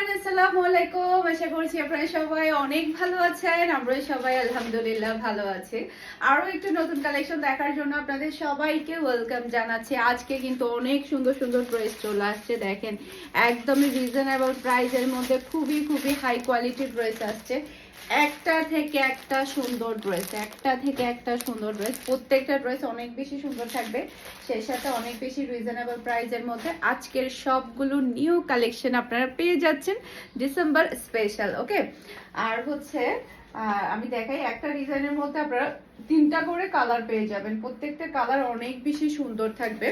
Everyone আসসালামু আলাইকুম। আশা করছি আপনারা সবাই অনেক ভালো আছেন। আমরা সবাই আলহামদুলিল্লাহ ভালো আছি। আরো একটু নতুন কালেকশন দেখার জন্য আপনাদের সবাইকে ওয়েলকাম জানাচ্ছি। আজকে কিন্তু অনেক সুন্দর সুন্দর ড্রেস চলে আসছে। দেখেন একদমই রিজনেবল প্রাইসের মধ্যে খুবই খুবই হাই কোয়ালিটির ড্রেস আসছে। একটা থেকে একটা সুন্দর ড্রেস, একটা থেকে একটা সুন্দর ড্রেস, প্রত্যেকটা ড্রেস অনেক বেশি সুন্দর থাকবে, সেই সাথে অনেক বেশি রিজনেবল প্রাইসের মধ্যে আজকের সবগুলো নিউ কালেকশন আপনারা পেয়ে যাচ্ছেন ডিসেম্বর স্পেশাল। ওকে, আর হচ্ছে আমি দেখাই একটা ডিজাইনের মধ্যে আপনারা তিনটা করে কালার পেয়ে যাবেন, প্রত্যেকটা কালার অনেক বেশি সুন্দর থাকবে।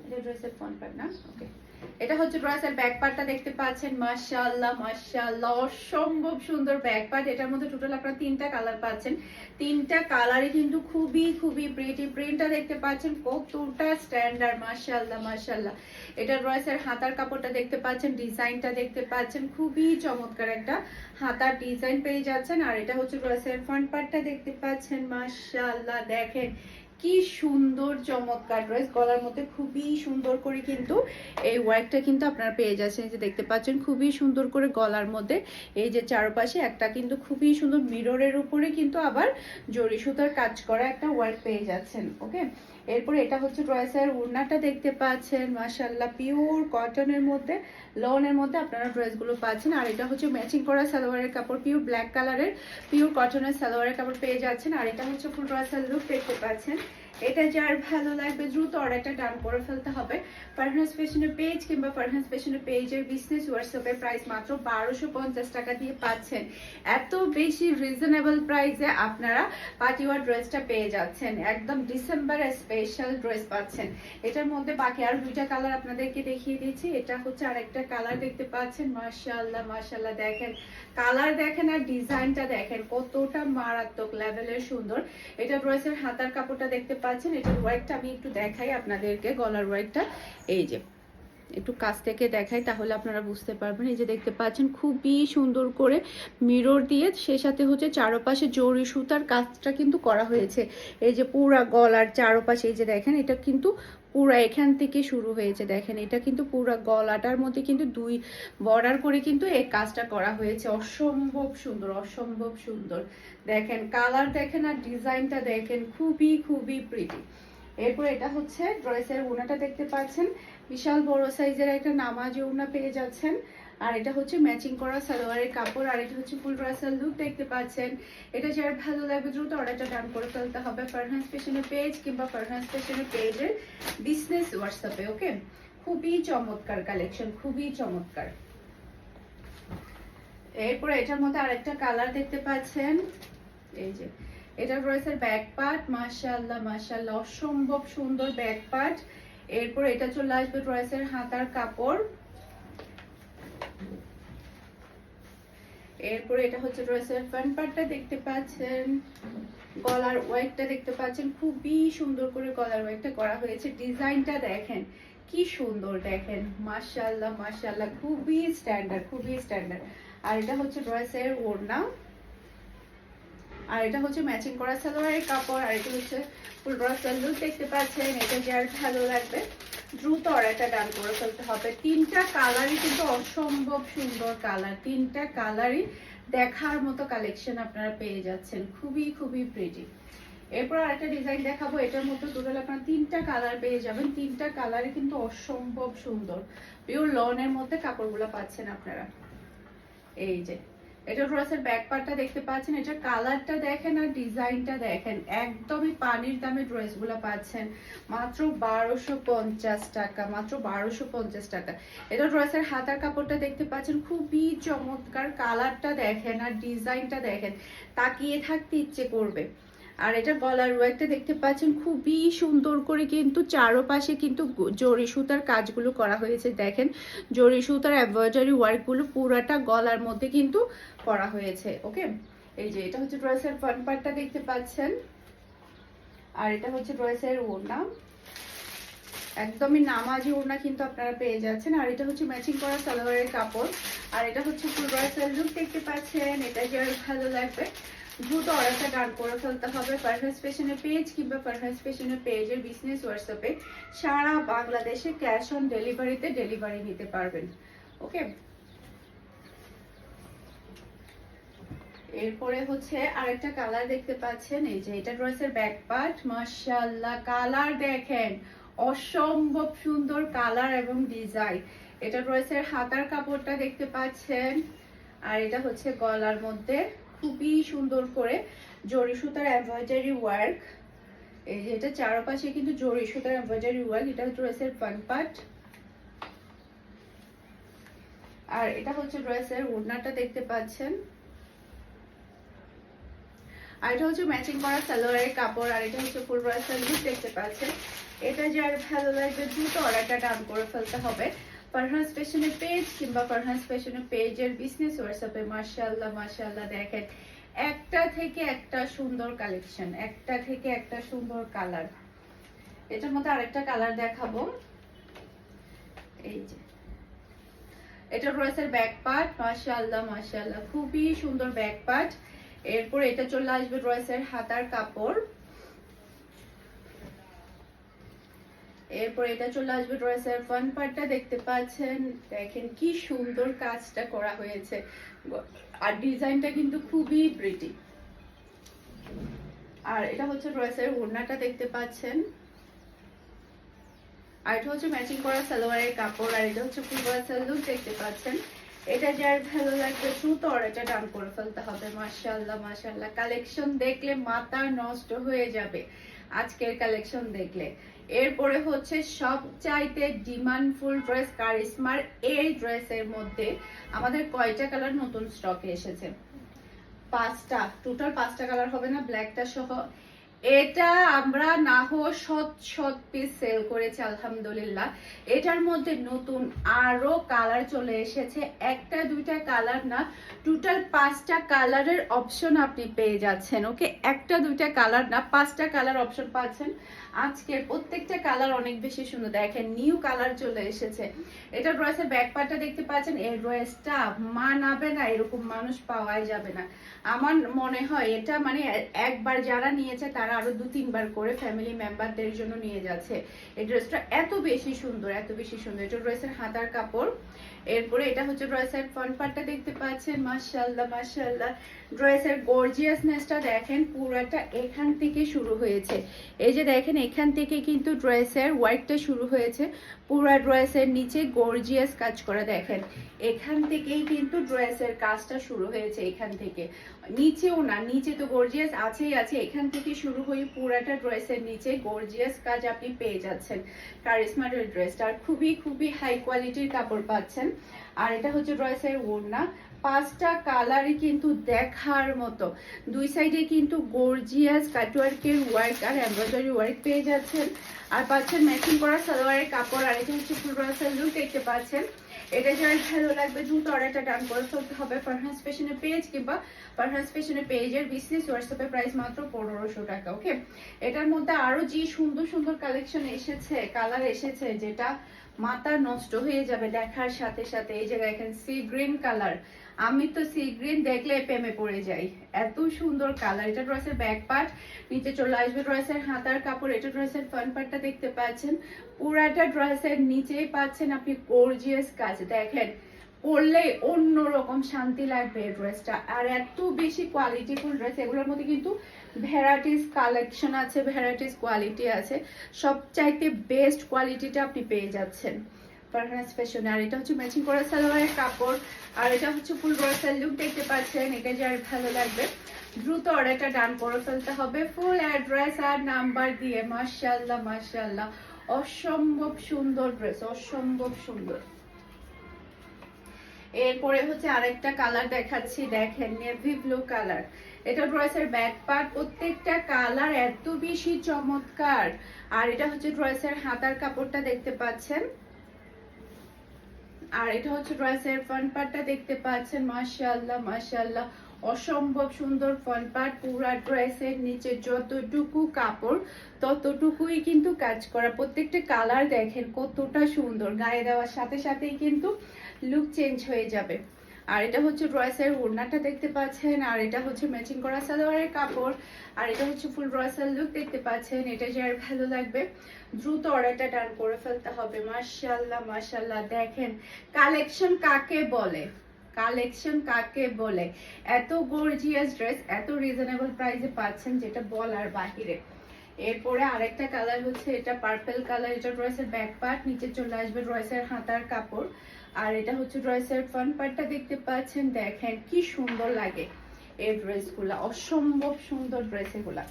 এটা ড্রেসের ফ্রন্ট পার্ট না? ওকে, এটা হচ্ছে ড্রেসের ব্যাক পার্টটা দেখতে পাচ্ছেন। মাশাআল্লাহ মাশাআল্লাহ, অসম্ভব সুন্দর ব্যাক পার্ট। এটার মধ্যে টোটাল আপনারা তিনটা কালার পাচ্ছেন, তিনটা কালারই কিন্তু খুবই খুবই প্রিটি। প্রিন্টটা দেখতে পাচ্ছেন কতটা স্ট্যান্ডার্ড, মাশাআল্লাহ মাশাআল্লাহ। এটা ড্রেসের হাতার কাপড়টা দেখতে পাচ্ছেন, ডিজাইনটা দেখতে পাচ্ছেন, খুবই চমৎকার একটা হাতার ডিজাইন পেয়ে যাচ্ছেন। আর এটা হচ্ছে ড্রেসের ফ্রন্ট পার্টটা দেখতে পাচ্ছেন। মাশাআল্লাহ, দেখেন কি সুন্দর চমৎকার ড্রেস, গলার মধ্যে খুবই সুন্দর করে কিন্তু এই ওয়ার্কটা কিন্তু আপনারা পেয়ে যাচ্ছেন। এই যে দেখতে পাচ্ছেন খুবই সুন্দর করে গলার মধ্যে এই যে চারপাশে একটা কিন্তু খুবই সুন্দর মিররের উপরে কিন্তু আবার জরি সুতার কাজ করা একটা ওয়ার্ক পেয়ে যাচ্ছেন। ওকে, এরপরে এটা হচ্ছে ড্রেসের ওড়নাটা দেখতে পাচ্ছেন। মাশাআল্লাহ, পিওর কটনের মধ্যে লনের মধ্যে আপনারা ড্রেসগুলো পাচ্ছেন। আর এটা হচ্ছে ম্যাচিং করা সালোয়ারের কাপড়, পিওর ব্ল্যাক কালারের পিওর কটনের সালোয়ারের কাপড় পেয়ে যাচ্ছেন। আর এটা হচ্ছে ফুল ড্রেসের লুক দেখতে পাচ্ছেন। এটা যার ভালো লাগবে দ্রুত অর্ডারটা ডান করে ফেলতে হবে। ফারহানাস ফ্যাশনের পেজ কিংবা ফারহানাস ফ্যাশনের পেজের বিজনেস হোয়াটসঅ্যাপে প্রাইস মাত্র 1250 টাকা দিয়ে পাচ্ছেন। এত বেশি রিজনেবল প্রাইসে আপনারা পার্টিওয়ার ড্রেসটা পেয়ে যাচ্ছেন, একদম ডিসেম্বর স্পেশাল ড্রেস পাচ্ছেন। এটার মধ্যে বাকি আর দুইটা কালার আপনাদেরকে দেখিয়ে দিচ্ছি। এটা হচ্ছে আরেকটা কালার দেখতে পাচ্ছেন। মাশাআল্লাহ মাশাআল্লাহ, দেখেন কালার দেখেন আর ডিজাইনটা দেখেন কতটা মারাত্মক লেভেলের সুন্দর। এটা ড্রেসের হাতার কাপড়টা দেখতে পাচ্ছেন। এটার ওয়ার্কটা আমি একটু দেখাই আপনাদেরকে, গলার ওয়ার্কটা এই যে একটু কাছ থেকে দেখাই তাহলে আপনারা বুঝতে পারবেন। এই যে দেখতে পাচ্ছেন খুবই সুন্দর করে মিরর দিয়ে, সে সাথে হচ্ছে চারপাশে জরি সুতার কাজটা কিন্তু করা হয়েছে। এই যে পুরা গলার চারপাশে এই যে দেখেন, এটা কিন্তু পুরা এখান থেকে শুরু হয়েছে, দেখেন এটা কিন্তু পুরা গলাটার মধ্যে কিন্তু দুই বর্ডার করে কিন্তু এই কাজটা করা হয়েছে। অসম্ভব সুন্দর, অসম্ভব সুন্দর, দেখেন কালার দেখেন আর ডিজাইনটা দেখেন, খুবই খুবই প্রিটি। এরপর এটা হচ্ছে ড্রেসের ওড়নাটা দেখতে পাচ্ছেন, বিশাল বড় সাইজের একটা নামাজি ওড়না পেয়ে যাচ্ছেন। আর এটা হচ্ছে ম্যাচিং করা সালোয়ারের কাপড়। আর এটা হচ্ছে ফুল ড্রেসের লুক দেখতে পাচ্ছেন। এটা যার ভালো লাগবে দ্রুত অর্ডারটা ডান করে ফেলতে হবে ফারহানাস ফ্যাশনের পেজ কিংবা ফারহানাস ফ্যাশনের পেজের বিজনেস হোয়াটসঅ্যাপে। ওকে, খুবই চমৎকার কালেকশন, খুবই চমৎকার। এরপরে এটার মধ্যে আরেকটা কালার দেখতে পাচ্ছেন, এই যে এটা ড্রেসের ব্যাক পার্ট। মাশাআল্লাহ মাশাআল্লাহ, অসম্ভব সুন্দর ব্যাক পার্ট। এরপর এটা চলে আসবে ড্রেসের হাতার কাপড়। এরপর এটা হচ্ছে ড্রেসের ফ্রন্ট পার্টটা দেখতে পাচ্ছেন, গলার ওয়ার্কটা দেখতে পাচ্ছেন, খুবই সুন্দর করে গলার ওয়ার্কটা করা হয়েছে। ডিজাইনটা দেখেন কি সুন্দর, দেখেন মাশাআল্লাহ মাশাআল্লাহ, খুবই স্ট্যান্ডার্ড, খুবই স্ট্যান্ডার্ড। আর এটা হচ্ছে ড্রেসের ওড়না। আর এটা হচ্ছে ম্যাচিং করা সালোয়ারের কাপড়। আর এটা হচ্ছে ফুল ড্রেসের লুক দেখতে পাচ্ছেন। এটা যার ভালো লাগবে দ্রুত অর্ডারটা ডান করে ফেলতে হবে। তিনটা কালারই কিন্তু অসম্ভব সুন্দর কালার, তিনটা কালারই দেখার মতো কালেকশন আপনারা পেয়ে যাচ্ছেন, খুবই খুবই প্রিটি। এরপর আরেকটা ডিজাইন দেখাবো, এটার মধ্যে টোটাল আপনারা তিনটা কালার পেয়ে যাবেন, তিনটা কালারই কিন্তু অসম্ভব সুন্দর। পিওর লনের মধ্যে কাপড়গুলো পাচ্ছেন আপনারা। এই যে এটা ড্রেসের ব্যাক পার্টটা দেখতে পাচ্ছেন, এটা কালারটা দেখেন আর ডিজাইনটা দেখেন, একদমই পানির দামে ড্রেসগুলো পাচ্ছেন মাত্র 1250 টাকা, মাত্র 1250 টাকা। এটা ড্রেসের হাতার কাপড়টা দেখতে পাচ্ছেন, খুবই চমৎকার, কালারটা দেখেন আর ডিজাইনটা দেখেন, তাকিয়ে থাকতে ইচ্ছে করবে। আর এটা গলার ওয়ার্কটা দেখতে পাচ্ছেন, খুবই সুন্দর করে কিন্তু চারপাশে কিন্তু জরি সুতার কাজগুলো করা হয়েছে। দেখেন জরি সুতার এমব্রয়ডারি ওয়ার্কগুলো পুরাটা গলার মধ্যে কিন্তু করা হয়েছে। ওকে, এই যে এটা হচ্ছে ড্রেসের ফ্রন্ট পার্টটা দেখতে পাচ্ছেন। আর এটা হচ্ছে ড্রেসের ওড়না, একদমই নামাজি ওড়না কিন্তু আপনারা পেয়ে যাচ্ছেন। আর এটা হচ্ছে ম্যাচিং করা সালোয়ারের কাপড়। আর এটা হচ্ছে ফুল ড্রেসের লুক দেখতে পাচ্ছেন। এটা যার ভালো লাগবে দ্রুত অর্ডারটা ডান করে ফেলতে হবে। ফারহাস ফ্যাশনের পেজ কিংবা ফারহাস ফ্যাশনের পেজের বিজনেস হোয়াটসঅ্যাপে সারা বাংলাদেশে ক্যাশ অন ডেলিভারিতে ডেলিভারি নিতে পারবেন। ওকে, এরপরে হচ্ছে আরেকটা কালার দেখতে পাচ্ছেন, এই যে এটা ড্রেসের ব্যাক পার্ট। মাশাআল্লাহ, কালার দেখেন, অসম্ভব সুন্দর কালার এবং ডিজাইন। এটা ড্রেসের হাতার কাপড়টা দেখতে পাচ্ছেন, আর এটা হচ্ছে গলার মধ্যে খুবই সুন্দর করে জরি সুতার এমব্রয়ডারি ওয়ার্ক। এই যে এটা চারপাশে কিন্তু জরি সুতার এমব্রয়ডারি ওয়ার্ক। এটা ড্রেসের ফ্রন্ট পার্ট, আর এটা হচ্ছে ড্রেসের ওড়নাটা দেখতে পাচ্ছেন, আর এটা হচ্ছে ম্যাচিং করা সালোয়ারের কাপড়, আর এটা হচ্ছে ফুল ড্রেসের লুক দেখতে পাচ্ছেন। এটা যার ভালো লাগবে দ্রুত অর্ডারটা ডান করে ফেলতে হবে ফারহাস ফ্যাশনের পেজ কিংবা ফারহাস ফ্যাশনের পেজের বিজনেস হোয়াটসঅ্যাপে। মাশাআল্লাহ মাশাআল্লাহ, দেখেন একটা থেকে একটা সুন্দর কালেকশন, একটা থেকে একটা সুন্দর কালার। এটার মধ্যে আরেকটা কালার দেখাবো, এই যে এটা ড্রেসের ব্যাক পার্ট। মাশাআল্লাহ মাশাআল্লাহ, খুবই সুন্দর ব্যাক পার্ট। এরপর এটা চলে আসবে ড্রেসের হাতার কাপড়, এরপর এটা চলে আসবে ড্রেসের ফ্রন্ট পার্টটা দেখতে পাচ্ছেন। দেখেন কি সুন্দর কাজটা করা হয়েছে, আর ডিজাইনটা কিন্তু খুবই প্রিটি। আর এটা হচ্ছে ড্রেসের ওড়নাটা দেখতে পাচ্ছেন, আর এটা হচ্ছে ম্যাচিং করা সালোয়ারের কাপড়, আর এটা হচ্ছে ফুল ড্রেসের লুক দেখতে পাচ্ছেন। এটা যার ভালো লাগবে দ্রুত অর্ডারটা ডান করে ফেলতে হবে। মাশাআল্লাহ মাশাআল্লাহ, কালেকশন দেখলে মাথা নষ্ট হয়ে যাবে আজকের কালেকশন দেখলে। এরপরে হচ্ছে সবচাইতে ডিমান্ডফুল ড্রেস কারিশমার। এই ড্রেসের মধ্যে আমাদের কয়টা কালার নতুন স্টকে এসেছে? 5টা, টোটাল 5টা কালার হবে না, ব্ল্যাকটা সহ। এটা আমরা না হো শত পিস সেল করেছি আলহামদুলিল্লাহ। এটার মধ্যে নতুন আরো কালার চলে এসেছে, একটা দুইটা কালার না, টোটাল 5টা কালারের অপশন আপনি পেয়ে যাচ্ছেন। ওকে, একটা দুইটা কালার না, 5টা কালার অপশন পাচ্ছেন। আজকের প্রত্যেকটা কালার অনেক বেশি সুন্দর, দেখেন নিউ কালার চলে এসেছে। এটা ড্রেসের ব্যাক পার্টটা দেখতে পাচ্ছেন। এই ড্রেসটা মানাবে না এরকম মানুষ পাওয়াই যাবে না। আমার মনে হয় এটা মানে একবার যারা নিয়েছে তারা আরো 2-3 বার করে ফ্যামিলি মেম্বারদের জন্য নিয়ে যাচ্ছে। এই ড্রেসটা এত বেশি সুন্দর, এত বেশি সুন্দর। এটা ড্রেসের হাতার কাপড়, এরপরে এটা হচ্ছে ড্রেসের ফ্রন্ট পার্টটা দেখতে পাচ্ছেন। মাশাআল্লাহ মাশাআল্লাহ, ড্রেসের গর্জিয়াসনেসটা দেখেন, পুরোটা এখান থেকে শুরু হয়েছে। এই যে দেখেন এখান থেকে কিন্তু ড্রেসের ওয়ার্কটা শুরু হয়েছে, পুরো ড্রেসের নিচে গর্জিয়াস কাজ করা। দেখেন এখান থেকেই কিন্তু ড্রেসের কাজটা শুরু হয়েছে, এখান থেকে নিচেও না, নিচে তো গর্জিয়াস আছেই আছে, এখান থেকে শুরু হয়ে পুরাটা ড্রেসের নিচে গর্জিয়াস কাজ আপনি পেয়ে যাচ্ছেন। কারিশমার ড্রেসটা খুবই খুবই হাই কোয়ালিটির কাপড় পাচ্ছেন। আর এটা হচ্ছে ড্রেসের ওড়না, 5টা কালারই কিন্তু দেখার মতো। দুই সাইডে কিন্তু গর্জিয়াস কাটওয়ার্কের ওয়ার্ক আর এমব্রয়ডারি ওয়ার্ক পেয়ে যাচ্ছেন, আর পাচ্ছেন ম্যাচিং করা সালোয়ারের কাপড়। আর এটা হচ্ছে ফুল ড্রেসের লুক দেখতে পাচ্ছেন। এটা যার ভালো লাগবে দ্রুত অর্ডারটা ডান করে ফেলতে হবে ফারহাস ফ্যাশনের পেজ কিংবা ফারহাস ফ্যাশনের পেজের বিজনেস হোয়াটসঅ্যাপে, প্রাইস মাত্র 1500 টাকা। ওকে, এটার মধ্যে আরো যে সুন্দর সুন্দর কালেকশন এসেছে, কালার এসেছে, যেটা মাথা নষ্ট হয়ে যাবে দেখার সাথে সাথে। এই যে দেখেন সি গ্রিন কালার, আমি তো সি গ্রিন দেখলে প্রেমে পড়ে যাই, এত সুন্দর কালার। এটা ড্রেসের ব্যাক পার্ট, নিচে চলে আসবে ড্রেসের হাতার কাপড়। এটা ড্রেসের ফ্রন্ট পার্টটা দেখতে পাচ্ছেন, পুরাটা ড্রেসের নিচেই পাচ্ছেন আপনি গর্জিয়াস কাজ। দেখেন পরলে অন্যরকম শান্তি লাগবে এই ড্রেসটা, আর এত বেশি কোয়ালিটিফুল ড্রেস। এগুলোর মধ্যে কিন্তু ভ্যারাইটিস কালেকশন আছে, ভ্যারাইটিস কোয়ালিটি আছে, সবচাইতে বেস্ট কোয়ালিটিটা আপনি পেয়ে যাচ্ছেন ফারহাস ফ্যাশন। আর এটা হচ্ছে ম্যাচিং করা সালোয়ারের কাপড়, আর এটা হচ্ছে ফুল ড্রেসের লুক দেখতে পাচ্ছেন। এটা যার ভালো লাগবে দ্রুত অর্ডারটা ডান করে ফেলতে হবে ফুল অ্যাড্রেস আর নাম্বার দিয়ে। মাশাআল্লাহ মাশাআল্লাহ, অসম্ভব সুন্দর ড্রেস, অসম্ভব সুন্দর। এরপরে হচ্ছে আরেকটা কালার দেখাচ্ছি, দেখেন নেভি ব্লু কালার। এটা ড্রেসের ব্যাক পার্ট, প্রত্যেকটা কালার এত বেশি চমৎকার। আর এটা হচ্ছে ড্রেসের হাতার কাপড়টা দেখতে পাচ্ছেন, আর এটা হচ্ছে ড্রেসের ফ্রন্ট পার্টটা দেখতে পাচ্ছেন। মাশাআল্লাহ মাশাআল্লাহ, অসম্ভব সুন্দর ফ্রন্ট পার্ট। পুরা ড্রেসের নিচে যতটুকু কাপড় ততটুকুই কিন্তু কাজ করা। প্রত্যেকটা কালার দেখেন কতটা সুন্দর, গায়ে দেওয়ার সাথে সাথেই কিন্তু লুক চেঞ্জ হয়ে যাবে। আর এটা হচ্ছে ড্রেসের ওড়নাটা দেখতে পাচ্ছেন, আর এটা হচ্ছে ম্যাচিং করা সালোয়ারের কাপড়, আর এটা হচ্ছে ফুল ড্রেসের লুক দেখতে পাচ্ছেন। এটা যার ভালো লাগবে দ্রুত অর্ডারটা ডান করে ফেলতে হবে। মাশাআল্লাহ মাশাআল্লাহ, দেখেন কালেকশন কাকে বলে, কালেকশন কাকে বলে। এত গর্জিয়াস ড্রেস এত রিজনেবল প্রাইসে পাচ্ছেন যেটা বলার বাহিরে। এরপরে আরেকটা কালার হচ্ছে এটা পার্পল কালার, এটা ড্রেসের ব্যাক পার্ট, নিচে চলে আসবে ড্রেসের হাতার কাপড়, আর এটা হচ্ছে ড্রেসের ফ্রন্ট পার্টটা দেখতে পাচ্ছেন। দেখেন কি সুন্দর লাগে এই ড্রেসগুলা, অসম্ভব সুন্দর ড্রেস এগুলা।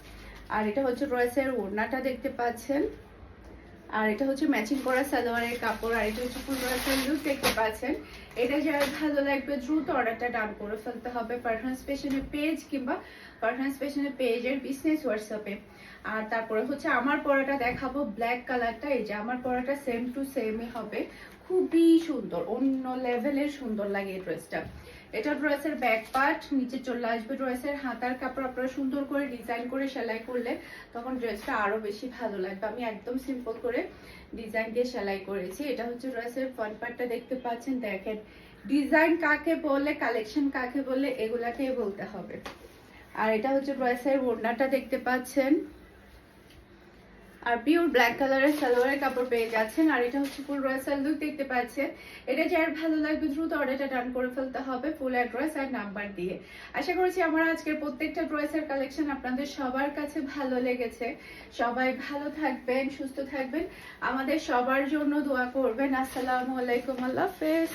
আর এটা হচ্ছে ড্রেসের ওড়নাটা দেখতে পাচ্ছেন, আর এটা হচ্ছে ম্যাচিং করা সালোয়ারের কাপড়, আর এটা হচ্ছে ফুল ড্রেসের লুক দেখতে পাচ্ছেন। এটা যারা ভালো লাগবে দ্রুত অর্ডারটা ডান করে ফেলতে হবে পারহান্স ফ্যাশনের পেজ কিংবা পারহান্স ফ্যাশনের পেজের বিজনেস হোয়াটসঅ্যাপে। আর তারপরে হচ্ছে আমার পরাটা দেখাবো ব্ল্যাক কালারটা, এই যে আমার পরাটা সেম টু সেমই হবে, খুবই সুন্দর, অন্য লেভেলের সুন্দর লাগে এই ড্রেসটা। এটা ড্রেসের ব্যাক পার্ট, নিচে চলে আসবে ড্রেসের হাতার কাপড়। আপনারা সুন্দর করে ডিজাইন করে সেলাই করলে তখন ড্রেসটা আরো বেশি ভালো লাগবে। আমি একদম সিম্পল করে ডিজাইন দিয়ে সেলাই করেছি। এটা হচ্ছে ড্রেসের ফ্রন্ট পার্টটা দেখতে পাচ্ছেন। দেখেন ডিজাইন কাকে বলে, কালেকশন কাকে বলে, এগুলাকেই বলতে হবে। আর এটা হচ্ছে ড্রেসের ওড়নাটা দেখতে পাচ্ছেন, আর পিওর ব্ল্যাক কালারের সালোয়ারের কাপড় পেয়ে যাচ্ছেন। আর এটা হচ্ছে ফুল ড্রেসের লুক দেখতে পাচ্ছেন। এটা যার ভালো লাগবে দ্রুত অর্ডারটা ডান করে ফেলতে হবে ফুল অ্যাড্রেস আর নাম্বার দিয়ে। আশা করছি আমার আজকের প্রত্যেকটা ড্রেসের কালেকশন আপনাদের সবার কাছে ভালো লেগেছে। সবাই ভালো থাকবেন, সুস্থ থাকবেন, আমাদের সবার জন্য দোয়া করবেন। আসসালামু আলাইকুম, আল্লাহ হাফেজ।